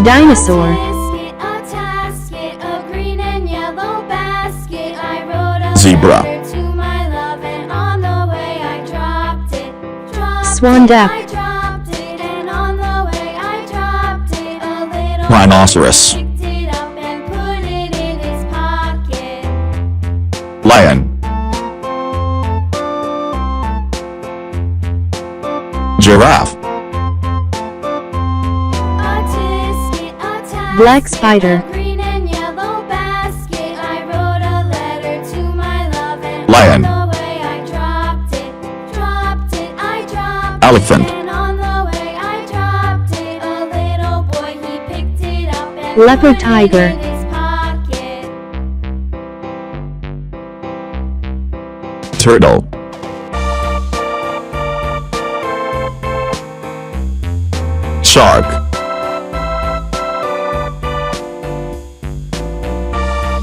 Dinosaur. Zebra. Swan duck. Rhinoceros. Lion. Giraffe. Black spider. Lion. Elephant. Leopard tiger. Turtle. Shark.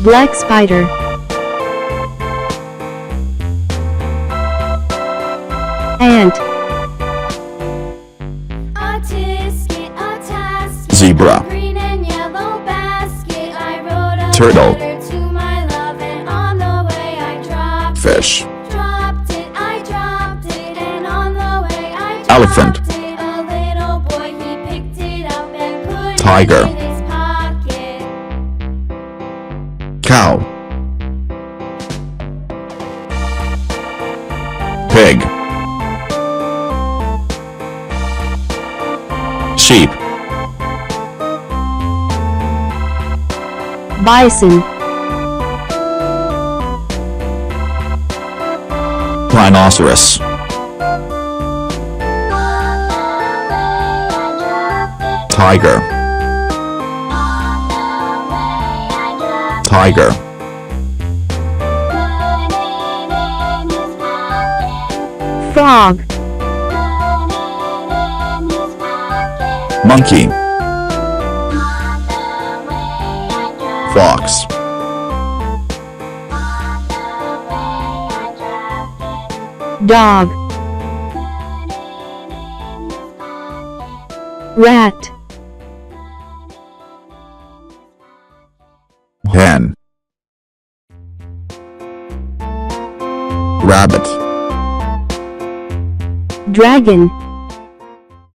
Black spider. Ant. Zebra. Turtle. Fish. Elephant. Tiger. Cow. Pig. Sheep. Bison. Rhinoceros. Tiger. Tiger. Frog. Monkey. Fox. Dog. Rat. Hen. Rabbit. Dragon.